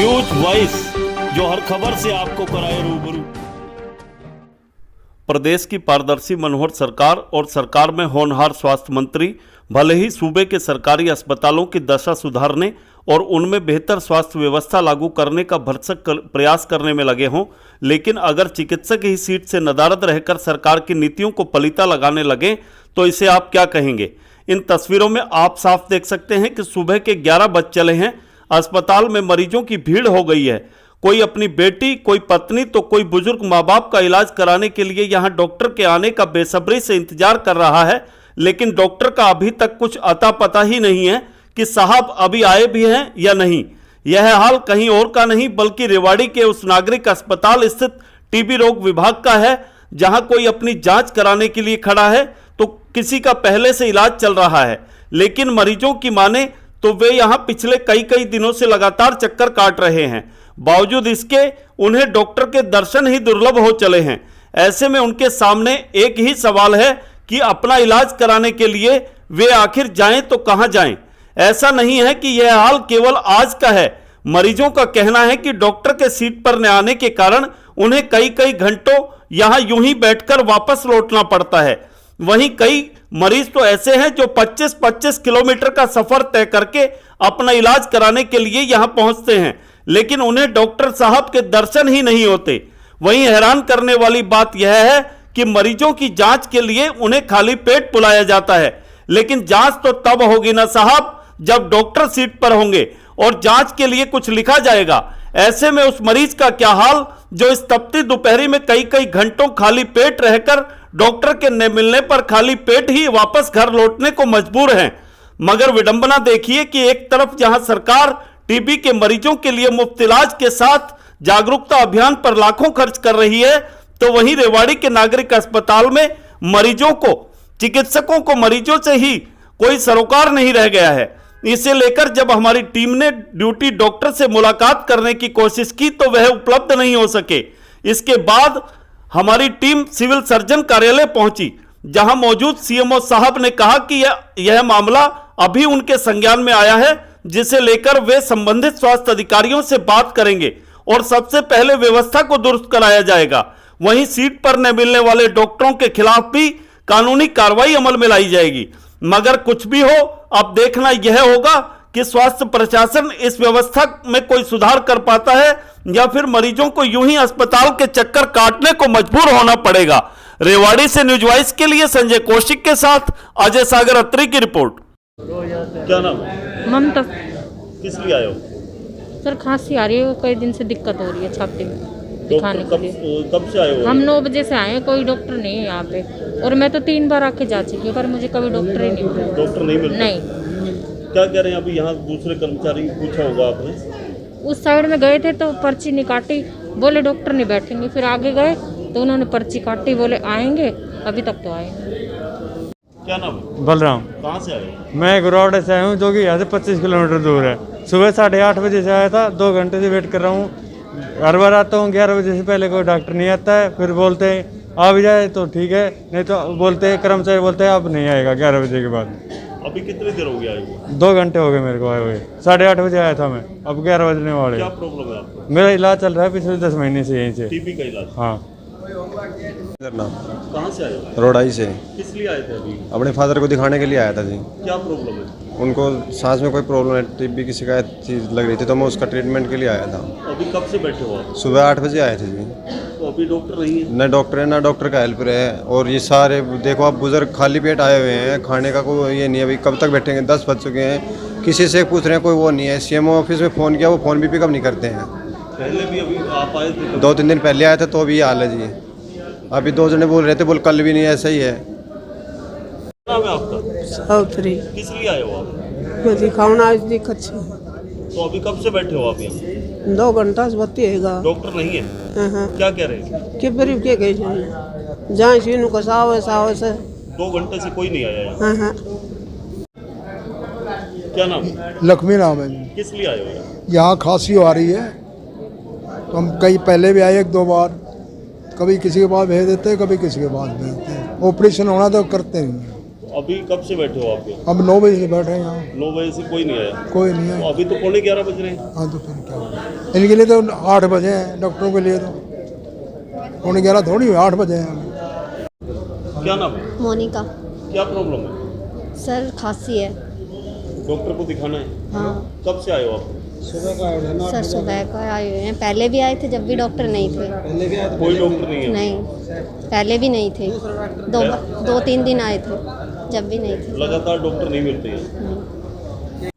News voice, जो हर खबर से आपको कराए रूबरू। प्रदेश की पारदर्शी मनोहर सरकार और सरकार में होनहार स्वास्थ्य मंत्री भले ही सूबे के सरकारी अस्पतालों की दशा सुधारने और उनमें बेहतर स्वास्थ्य व्यवस्था लागू करने का भरसक प्रयास करने में लगे हों, लेकिन अगर चिकित्सक ही सीट से नदारद रहकर सरकार की नीतियों को पलीता लगाने लगे तो इसे आप क्या कहेंगे। इन तस्वीरों में आप साफ देख सकते हैं कि सुबह के 11 बज चले हैं। अस्पताल में मरीजों की भीड़ हो गई है। कोई अपनी बेटी, कोई पत्नी तो कोई बुजुर्ग माँ बाप का इलाज कराने के लिए यहाँ डॉक्टर के आने का बेसब्री से इंतजार कर रहा है, लेकिन डॉक्टर का अभी तक कुछ अता पता ही नहीं है कि साहब अभी आए भी हैं या नहीं। यह हाल कहीं और का नहीं बल्कि रेवाड़ी के उस नागरिक अस्पताल स्थित टीबी रोग विभाग का है, जहां कोई अपनी जांच कराने के लिए खड़ा है तो किसी का पहले से इलाज चल रहा है, लेकिन मरीजों की माने तो वे यहां पिछले कई दिनों से लगातार चक्कर काट रहे हैं। बावजूद इसके उन्हें डॉक्टर के दर्शन ही दुर्लभ हो चले हैं। ऐसे में उनके सामने एक ही सवाल है कि अपना इलाज कराने के लिए वे आखिर जाएं तो कहां जाएं। ऐसा नहीं है कि यह हाल केवल आज का है। मरीजों का कहना है कि डॉक्टर के सीट पर न आने के कारण उन्हें कई घंटों यहां यूं ही बैठकर वापस लौटना पड़ता है। वहीं कई मरीज तो ऐसे हैं जो 25-25 किलोमीटर का सफर तय करके अपना इलाज कराने के लिए यहां पहुंचते हैं, लेकिन उन्हें डॉक्टर साहब के दर्शन ही नहीं होते। वहीं हैरान करने वाली बात यह है कि मरीजों की जांच के लिए उन्हें खाली पेट बुलाया जाता है, लेकिन जांच तो तब होगी ना साहब जब डॉक्टर सीट पर होंगे और जांच के लिए कुछ लिखा जाएगा। ऐसे में उस मरीज का क्या हाल जो इस तपती दोपहरी में कई घंटों खाली पेट रहकर डॉक्टर के न मिलने पर खाली पेट ही वापस घर लौटने को मजबूर हैं। मगर विडंबना देखिए कि एक तरफ जहां सरकार टीबी के मरीजों के लिए मुफ्त इलाज के साथ जागरूकता अभियान पर लाखों खर्च कर रही है, तो वहीं रेवाड़ी के नागरिक अस्पताल में मरीजों को, चिकित्सकों को मरीजों से ही कोई सरोकार नहीं रह गया है। इसे लेकर जब हमारी टीम ने ड्यूटी डॉक्टर से मुलाकात करने की कोशिश की तो वह उपलब्ध नहीं हो सके। इसके बाद हमारी टीम सिविल सर्जन कार्यालय पहुंची, जहां मौजूद सीएमओ साहब ने कहा कि यह मामला अभी उनके संज्ञान में आया है, जिसे लेकर वे संबंधित स्वास्थ्य अधिकारियों से बात करेंगे और सबसे पहले व्यवस्था को दुरुस्त कराया जाएगा। वहीं सीट पर न मिलने वाले डॉक्टरों के खिलाफ भी कानूनी कार्रवाई अमल में लाई जाएगी। मगर कुछ भी हो, अब देखना यह होगा कि स्वास्थ्य प्रशासन इस व्यवस्था में कोई सुधार कर पाता है या फिर मरीजों को यूं ही अस्पताल के चक्कर काटने को मजबूर होना पड़ेगा। रेवाड़ी से न्यूज वॉइस के लिए संजय कौशिक के साथ अजय सागर अत्री की रिपोर्ट। क्या नाम? ममता। किस लिए आए हो? सर खांसी आ रही है, कई दिन से दिक्कत हो रही है छाती में दिखाने के लिए। कब से आए हो? हम 9 बजे से आए हैं, कोई डॉक्टर नहीं है यहाँ पे, और मैं तो 3 बार आके जा चुकी हूँ पर मुझे कभी डॉक्टर ही नहीं मिला। डॉक्टर नहीं मिलते? नहीं। क्या कह रहे हैं अभी यहाँ दूसरे कर्मचारी? पूछा होगा आपने? उस साइड में गए थे तो पर्ची नहीं काटी, बोले डॉक्टर नहीं बैठेंगे। फिर आगे गए तो उन्होंने पर्ची काटी, बोले आएंगे, अभी तक तो आए नहीं। क्या नाम? बलराम। कहाँ से आए? मैं गुरवाड़े से आया हूँ, जो कि यहाँ से 25 किलोमीटर दूर है। सुबह 8:30 बजे से आया था, 2 घंटे से वेट कर रहा हूँ। हर बार आता हूँ 11 बजे से पहले कोई डॉक्टर नहीं आता है। फिर बोलते हैं आ भी जाए तो ठीक है, नहीं तो बोलते हैं कर्मचारी बोलते हैं अब नहीं आएगा 11 बजे के बाद। अभी कितनी देर हो गया है? 2 घंटे हो गए मेरे को आए हुए। 8:30 बजे आया था मैं, अब 11 बजने वाले। क्या प्रॉब्लम है आपको? मेरा इलाज चल रहा है पिछले 10 महीने से यहीं से। टीबी का इलाज? हाँ। कहाँ से आए हो? रोडाई से। किस लिए आए थे अभी? अपने फादर को दिखाने के लिए आया था जी। क्या प्रॉब्लम है? उनको सांस में कोई प्रॉब्लम है, टीबी की शिकायत चीज लग रही थी, तो मैं उसका ट्रीटमेंट के लिए आया था। अभी कब से बैठे हो आप? सुबह 8 बजे आए थे जी। तो अभी डॉक्टर नहीं है? न डॉक्टर है, ना डॉक्टर का हेल्पर है, और ये सारे देखो आप बुजुर्ग खाली पेट आए हुए हैं, खाने का कोई ये नहीं है। अभी कब तक बैठेंगे? 10 बज चुके हैं, किसी से पूछ रहे हैं, कोई वो नहीं है। सीएमओ ऑफिस में फ़ोन किया, वो फ़ोन भी पिकअप नहीं करते हैं। पहले भी अभी आप आए थे? 2-3 दिन पहले आए थे तो भी हाल है जी। अभी 2 जने बोल रहे थे, बोल कल भी नहीं, ऐसा ही है। नाम है आपका? सावित्री। किस लिए आए हो आप? मैं दिखाऊना आज दिक्कत है। तो अभी कब से बैठे हो आप यहाँ? 2 घंटा से बत्ती है। डॉक्टर नहीं है? क्या कह रहे हैं? के बरीब के कही जाए सीनू को सावे से 2 घंटे से कोई नहीं आया यहाँ? क्या नाम? लक्ष्मी नाम है जी। किस लिए आए हो यहाँ? यहाँ खांसी आ रही है, तो हम कई पहले भी आए 1-2 बार, कभी किसी के पास भेज देते हैं, कभी किसी के पास भेज देते हैं। ऑपरेशन होना तो करते नहीं। अभी कब से बैठे हो आप यहाँ? अब 9 बजे से बैठे हैं यहाँ, 9 बजे से कोई नहीं आया? कोई नहीं तो है। अभी तो 11:15 बज रहे हैं। हाँ तो फिर क्या होगा, इनके लिए तो 8 बजे हैं, डॉक्टरों के लिए तो 11:15 थोड़ी हुई, 8 बजे हैं। क्या नाम है? मोनिका। क्या प्रॉब्लम है? सर खांसी है। डॉक्टर को दिखाना है? हाँ कब से आए हो आप? सर सुबह को आए हुए हैं, पहले भी आए थे जब भी डॉक्टर नहीं थे। कोई डॉक्टर नहीं है? नहीं, पहले भी नहीं थे, 2-3 दिन आए थे जब भी नहीं थे। लगातार डॉक्टर नहीं मिलते हैं? नहीं।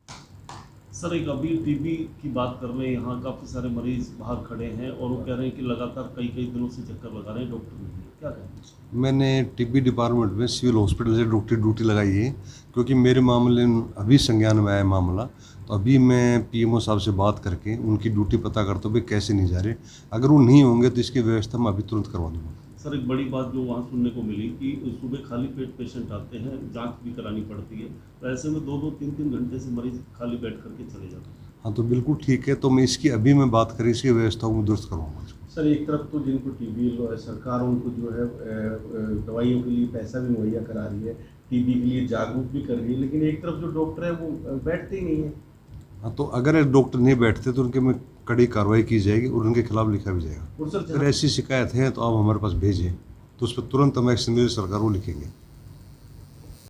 सर एक अभी टीबी की बात कर रहे हैं, यहाँ काफ़ी सारे मरीज बाहर खड़े हैं और वो कह रहे हैं कि लगातार कई दिनों से चक्कर लगा रहे हैं, डॉक्टर नहीं है, क्या कहें? मैंने टीबी डिपार्टमेंट में सिविल हॉस्पिटल से डॉक्टर ड्यूटी लगाई है, क्योंकि मेरे मामले में अभी संज्ञान में आया मामला, तो अभी मैं पीएमओ साहब से बात करके उनकी ड्यूटी पता करता हूँ भाई कैसे नहीं जा रहे। अगर वो नहीं होंगे तो इसकी व्यवस्था मैं अभी तुरंत करवा दूँगा। सर एक बड़ी बात जो वहाँ सुनने को मिली कि सुबह खाली पेट पेशेंट आते हैं, जांच भी करानी पड़ती है, तो ऐसे में 2-2, 3-3 घंटे से मरीज खाली बैठ करके चले जाते हैं। हाँ तो बिल्कुल ठीक है, तो मैं इसकी अभी मैं बात करी, इसकी व्यवस्था को दुरुस्त करवाऊँगा। सर एक तरफ तो जिनको टीबी सरकार उनको जो है दवाइयों के लिए पैसा भी मुहैया करा रही है, टीबी के लिए जागरूक भी कर रही है, लेकिन एक तरफ जो डॉक्टर है वो बैठते ही नहीं है। हाँ तो अगर डॉक्टर नहीं बैठते तो उनके में कड़ी कार्रवाई की जाएगी और उनके खिलाफ लिखा भी जाएगा। और सर अगर ऐसी शिकायत है तो आप हमारे पास भेजें, तो उस पर तुरंत हम एक्शन ले सरकार को लिखेंगे।